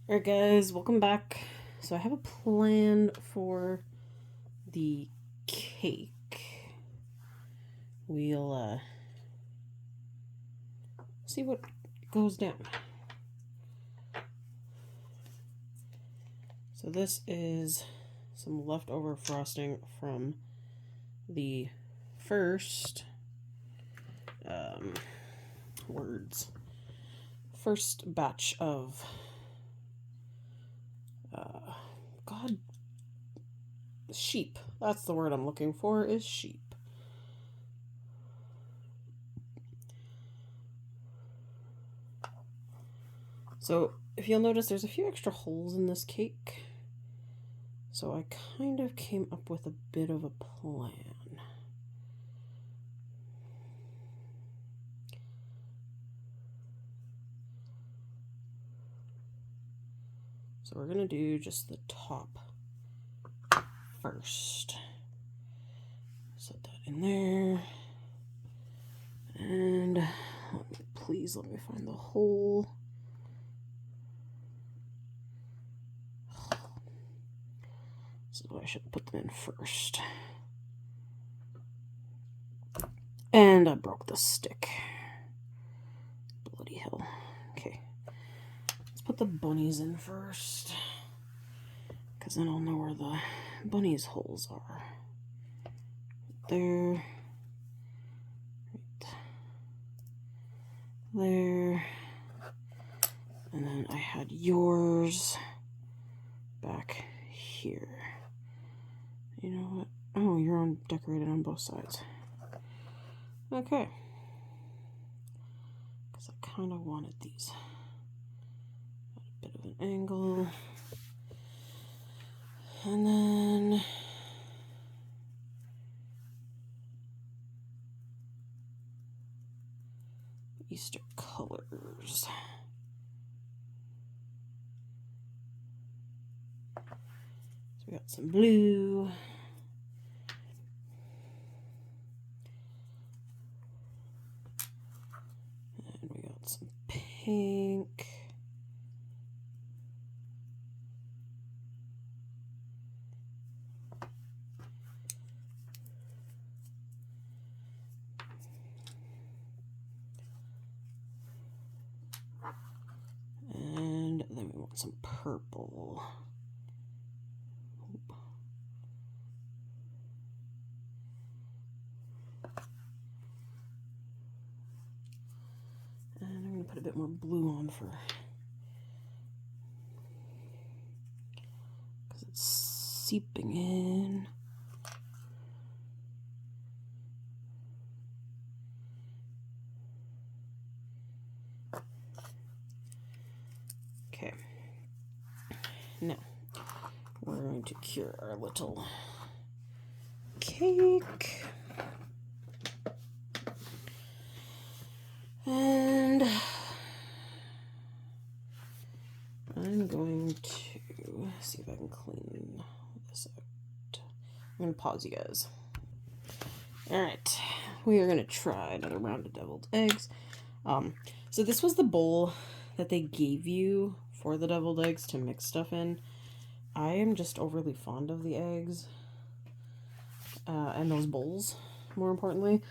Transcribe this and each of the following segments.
Alright guys, welcome back. So I have a plan for the cake. We'll see what goes down. So this is some leftover frosting from the first first batch of sheep. That's the word I'm looking for, is sheep. So if you'll notice, there's a few extra holes in this cake. So I kind of came up with a bit of a plan. So we're going to do just the top first. Set that in there. And please let me find the hole. This is why I should put them in first. And I broke the stick. Bloody hell. Okay. Let's put the bunnies in first, because then I'll know where the bunnies' holes are. Right there. Right there. And then I had yours back here. You know what? Oh, you're decorated on both sides. Okay. Because I kind of wanted these at a bit of an angle. And then Easter colors. So we got some blue. And we got some pink. And then we want some purple. And I'm going to put a bit more blue on because it's seeping in. Okay. Now, we're going to cure our little cake. And I'm going to see if I can clean this out. I'm going to pause you guys. Alright, we are going to try another round of deviled eggs. So this was the bowl that they gave you for the deviled eggs to mix stuff in. I am just overly fond of the eggs and those bowls, more importantly,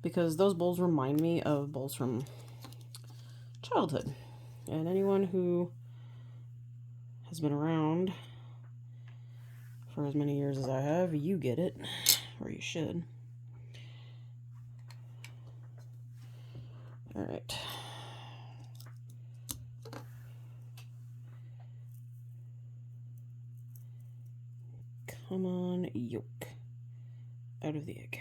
because those bowls remind me of bowls from childhood. And anyone who has been around for as many years as I have, you get it, or you should. Alright. Come on, yolk. Out of the egg.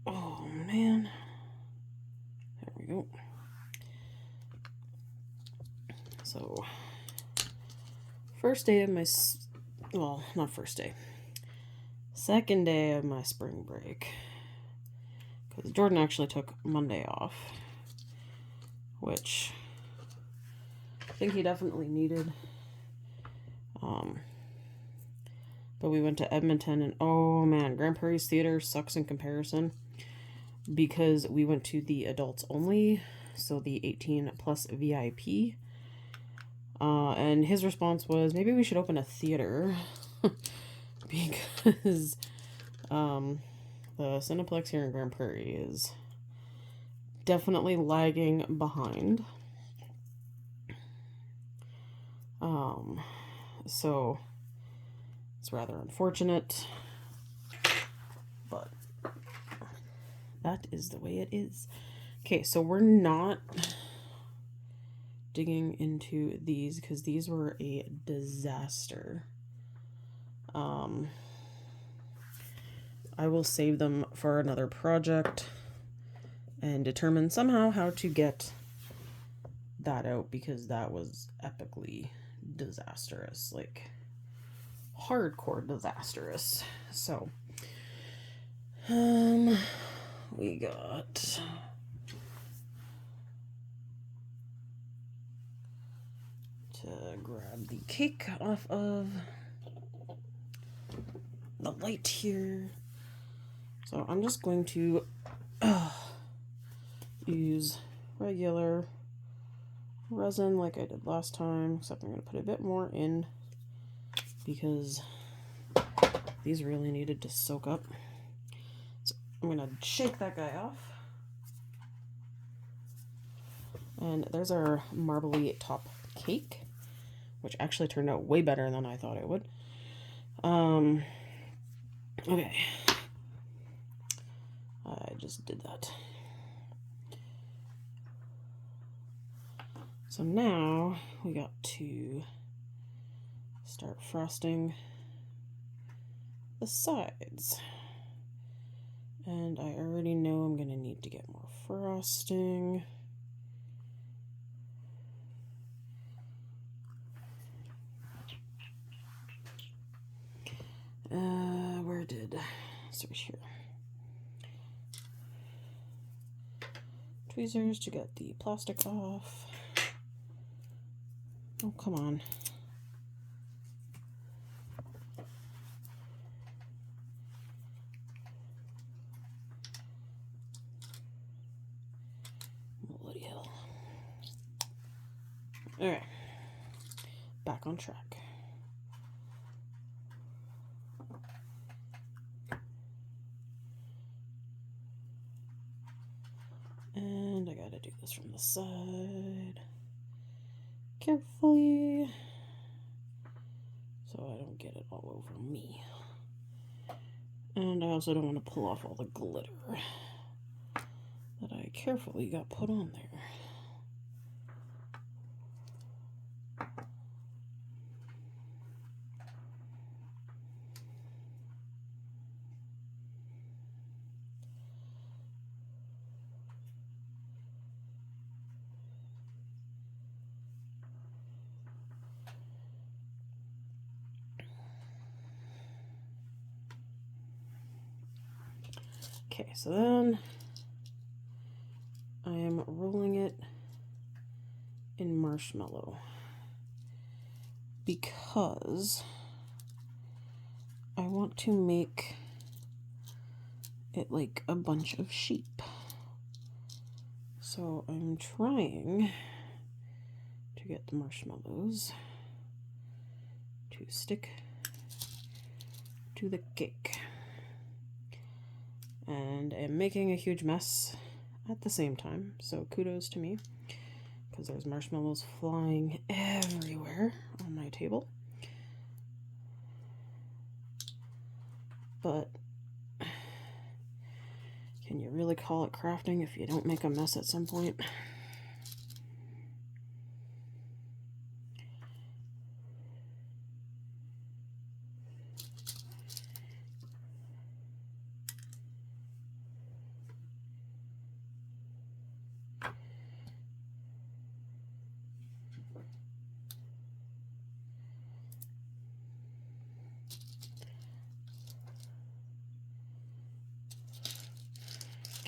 Oh man. There we go. So, first day of my, well, not first day. Second day of my spring break. Because Jordan actually took Monday off, which I think he definitely needed. But we went to Edmonton, and oh man, Grand Prairie's theater sucks in comparison because we went to the adults only, so the 18 plus VIP. And his response was, maybe we should open a theater because the Cineplex here in Grand Prairie is definitely lagging behind. So it's rather unfortunate, but that is the way it is. Okay, so we're not digging into these because these were a disaster. I will save them for another project and determine somehow how to get that out because that was epically disastrous, like hardcore disastrous. So we got to grab the cake off of the light here. So I'm just going to use regular resin like I did last time, except I'm going to put a bit more in because these really needed to soak up. So I'm going to shake that guy off. And there's our marbly top cake, which actually turned out way better than I thought it would. Okay. I just did that. So now we got to start frosting the sides. And I already know I'm going to need to get more frosting. Where did... So here. Tweezers to get the plastic off. Oh, come on. Bloody hell. Alright. Back on track. And I gotta do this from the side carefully so I don't get it all over me. And I also don't want to pull off all the glitter that I carefully got put on there. Okay, so then I am rolling it in marshmallow because I want to make it like a bunch of sheep. So I'm trying to get the marshmallows to stick to the cake. And I'm making a huge mess at the same time, so kudos to me, because there's marshmallows flying everywhere on my table. But can you really call it crafting if you don't make a mess at some point?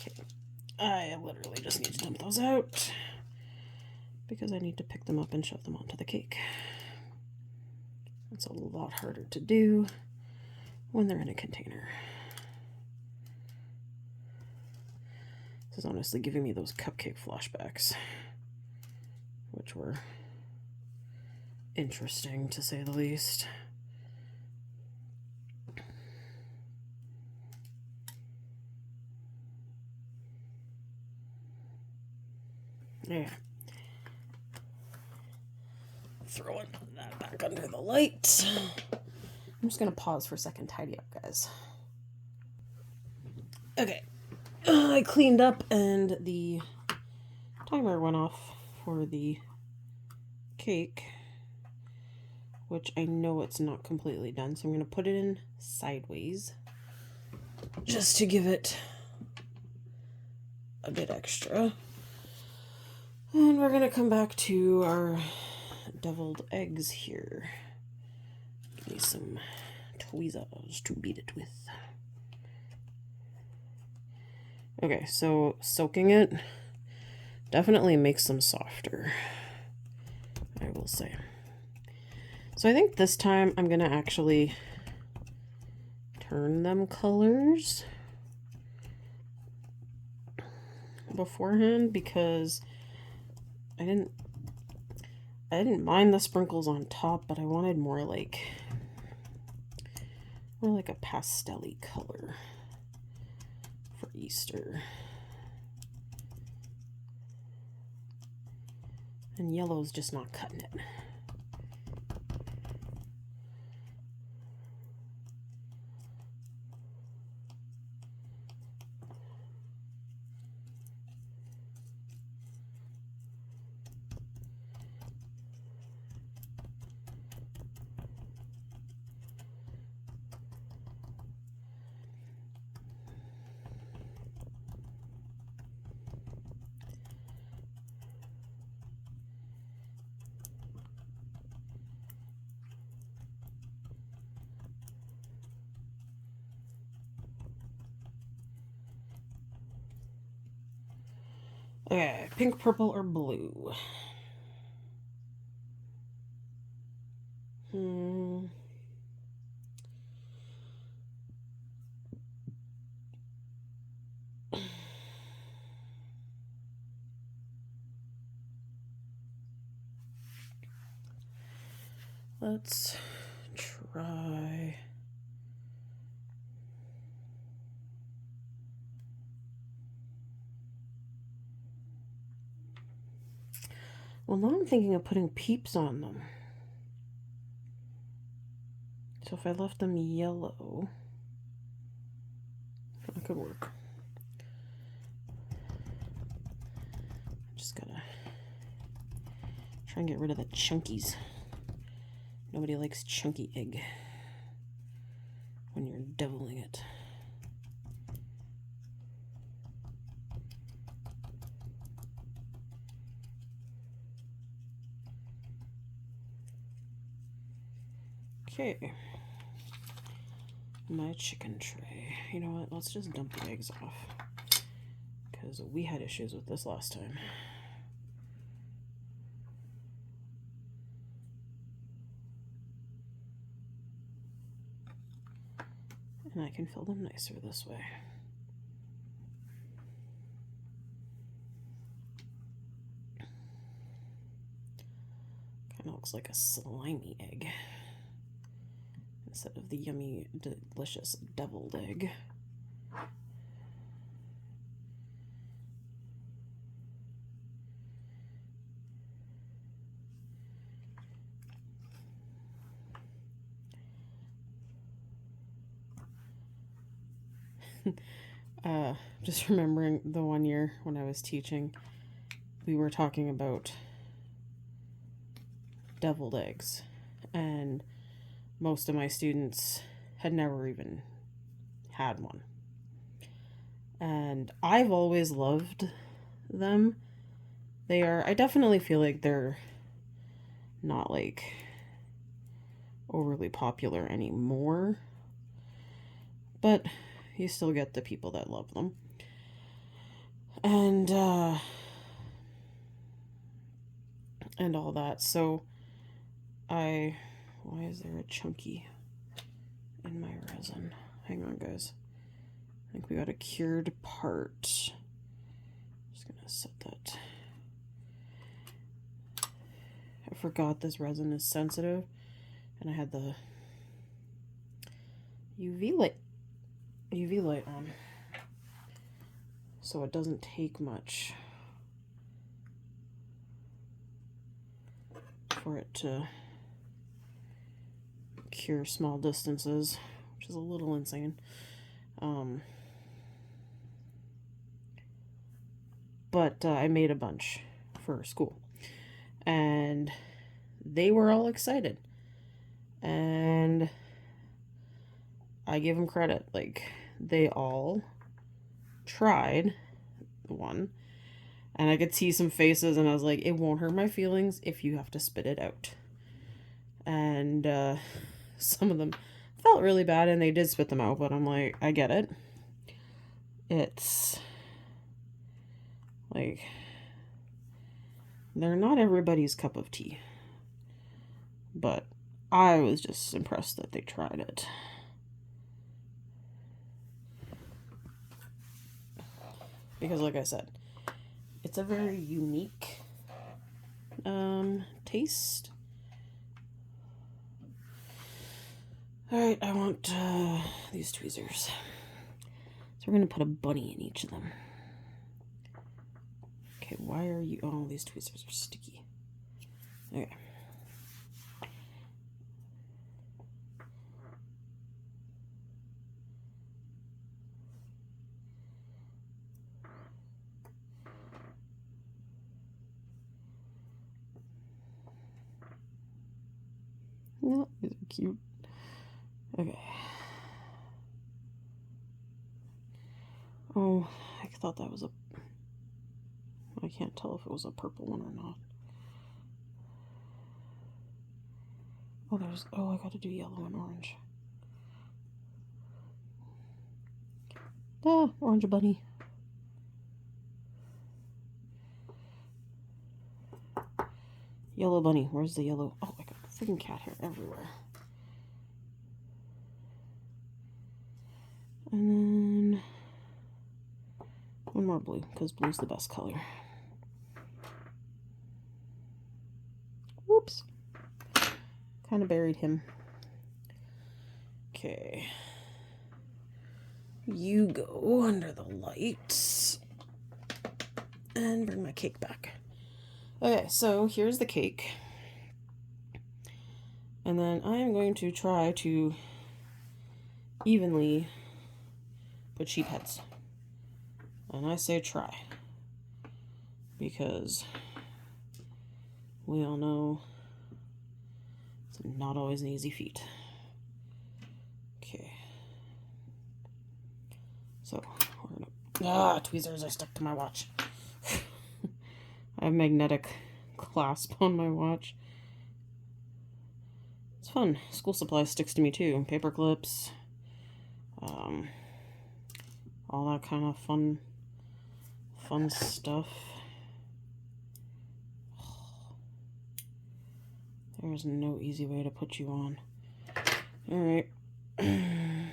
Okay, I literally just need to dump those out because I need to pick them up and shove them onto the cake. It's a lot harder to do when they're in a container. This is honestly giving me those cupcake flashbacks, which were interesting to say the least. Yeah. Throwing that back under the light. I'm just going to pause for a second, tidy up, guys. Okay. I cleaned up and the timer went off for the cake, which I know it's not completely done, so I'm going to put it in sideways just to give it a bit extra. And we're going to come back to our deviled eggs here. Give me some tweezers to beat it with. Okay, so soaking it definitely makes them softer, I will say. So I think this time I'm going to actually turn them colors beforehand because I didn't mind the sprinkles on top, but I wanted more like a pastel-y color for Easter. And yellow's just not cutting it. Okay, pink, purple, or blue? Let's try... Well, now I'm thinking of putting peeps on them. So if I left them yellow, that could work. Just gotta try and get rid of the chunkies. Nobody likes chunky egg when you're deviling it. Okay, my chicken tray. You know what, let's just dump the eggs off because we had issues with this last time. And I can fill them nicer this way. Kind of looks like a slimy egg instead of the yummy, delicious deviled egg. Just remembering the one year when I was teaching, we were talking about deviled eggs, and most of my students had never even had one. And I've always loved them. I definitely feel like they're not like overly popular anymore, but you still get the people that love them. and all that. So why is there a chunky in my resin? Hang on, guys. I think we got a cured part. Just gonna set that. I forgot this resin is sensitive, and I had the UV light on, so it doesn't take much for it to cure small distances, which is a little insane. But I made a bunch for school, and they were all excited, and I give them credit. Like, they all tried one, and I could see some faces, and I was like, it won't hurt my feelings if you have to spit it out. And some of them felt really bad, and they did spit them out, but I'm like, I get it. It's like, they're not everybody's cup of tea, but I was just impressed that they tried it. Because, like I said, it's a very unique taste. Alright, I want these tweezers. So we're going to put a bunny in each of them. Okay, why are you... Oh, these tweezers are sticky. Okay. Yeah, these are cute. Okay. Oh, I thought that was a... I can't tell if it was a purple one or not. Oh, there's... Oh, I gotta do yellow and orange. Ah, orange bunny. Yellow bunny. Where's the yellow? Oh, I got freaking cat hair everywhere. And then one more blue, because blue's the best color. Whoops. Kind of buried him. Okay. You go under the lights. And bring my cake back. Okay, so here's the cake. And then I am going to try to evenly put sheep heads. And I say try, because we all know it's not always an easy feat. Okay. So, we're gonna... tweezers are stuck to my watch. I have magnetic clasp on my watch. It's fun. School supplies sticks to me too. Paper clips. All that kind of fun stuff. There's no easy way to put you on. Alright. And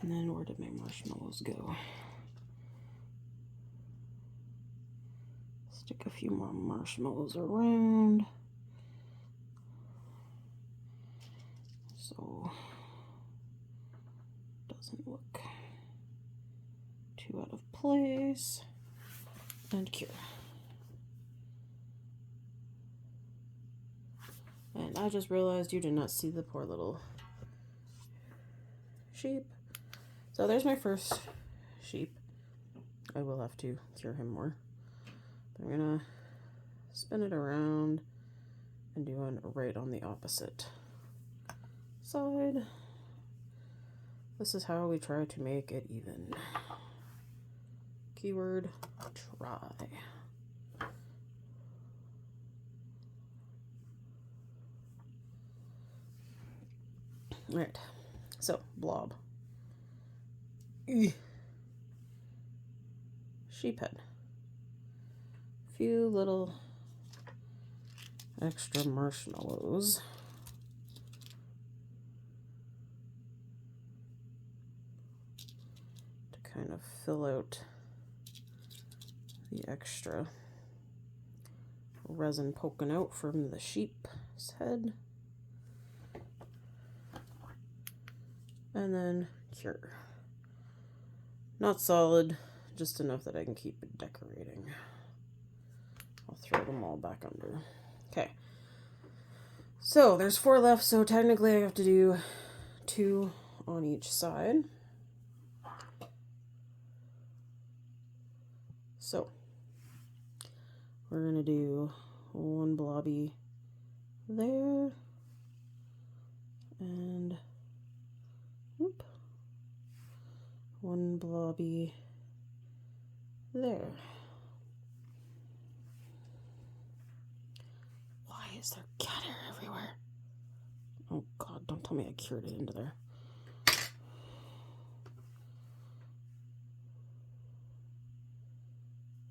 then where did my marshmallows go? Stick a few more marshmallows around. So doesn't look too out of place. And cure. And I just realized you did not see the poor little sheep. So there's my first sheep. I will have to cure him more. But I'm gonna spin it around and do one right on the opposite side. This is how we try to make it even. Keyword, try. Alright, so blob. Sheep head. A few little extra marshmallows. To kind of fill out the extra resin poking out from the sheep's head. And then cure. Not solid, just enough that I can keep it decorating. I'll throw them all back under. Okay. So there's 4 left, so technically I have to do 2 on each side. So we're gonna do 1 blobby there, and whoop, 1 blobby there. Why is there cat hair everywhere? Oh God, don't tell me I cured it into there.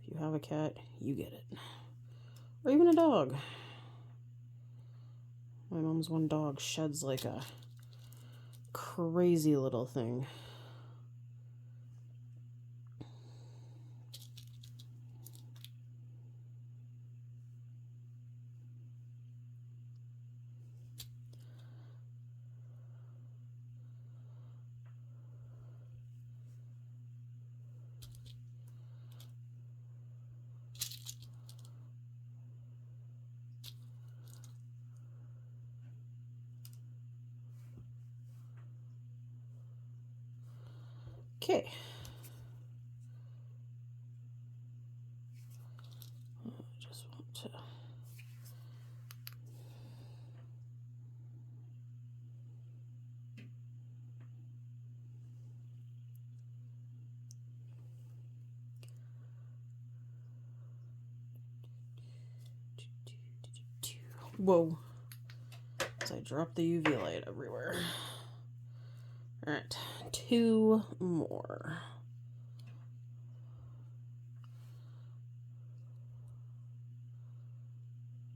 If you have a cat, you get it. Or even a dog. My mom's one dog sheds like a crazy little thing. Okay. I just want to... Whoa. So I dropped the UV light everywhere. Alright, 2 more.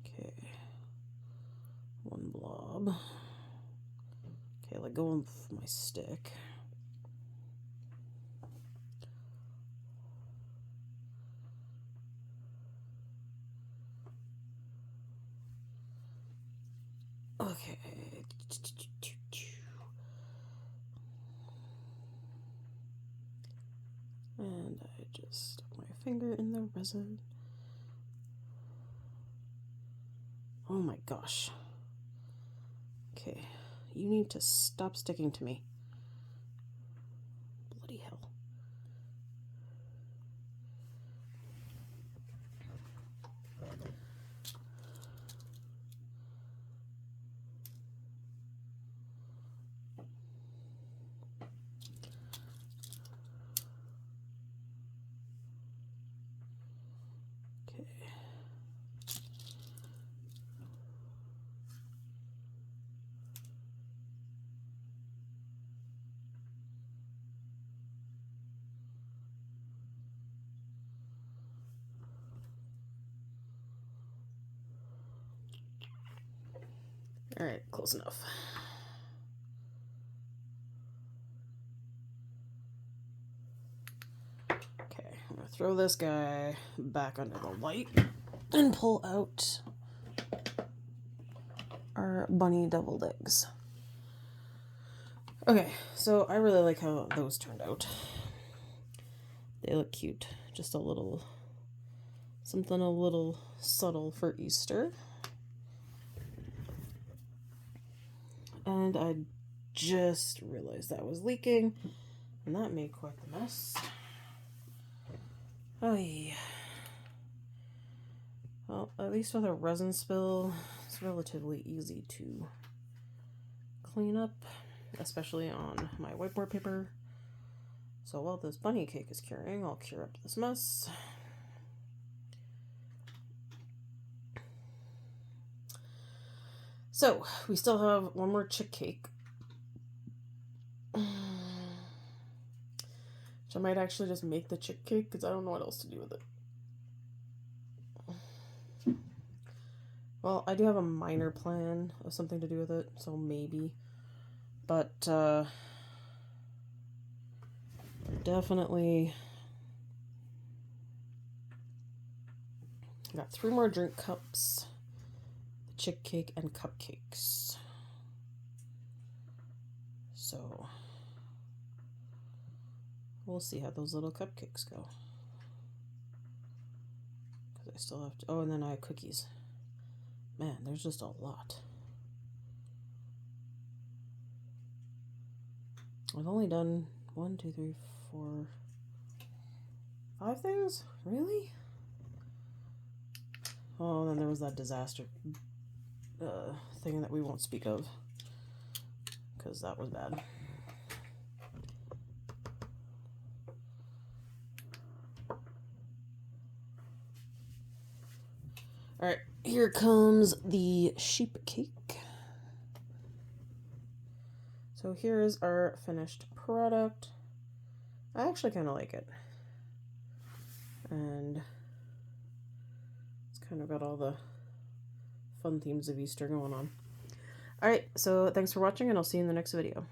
Okay. 1 blob. Okay, let go of my stick. Okay. And I just stuck my finger in the resin. Oh my gosh. Okay, you need to stop sticking to me. Bloody hell. Alright, close enough. Okay, I'm gonna throw this guy back under the light and pull out our bunny deviled eggs. Okay, so I really like how those turned out. They look cute. Just a little, something a little subtle for Easter. And I just realized that was leaking, and that made quite the mess. Oh yeah. Well, at least with a resin spill, it's relatively easy to clean up, especially on my whiteboard paper. So while this bunny cake is curing, I'll cure up this mess. So we still have 1 more chick cake Which I might actually just make the chick cake because I don't know what else to do with it. Well, I do have a minor plan of something to do with it, so maybe. But, definitely... I got 3 more drink cups, the chick cake, and cupcakes. So, we'll see how those little cupcakes go. Because I still have to... Oh, and then I have cookies. Man, there's just a lot. I've only done 1, 2, 3, 4, 5 things? Really? Oh, and then there was that disaster thing that we won't speak of. Because that was bad. Alright, here comes the sheep cake. So here is our finished product. I actually kind of like it. And it's kind of got all the fun themes of Easter going on. Alright, so thanks for watching, and I'll see you in the next video.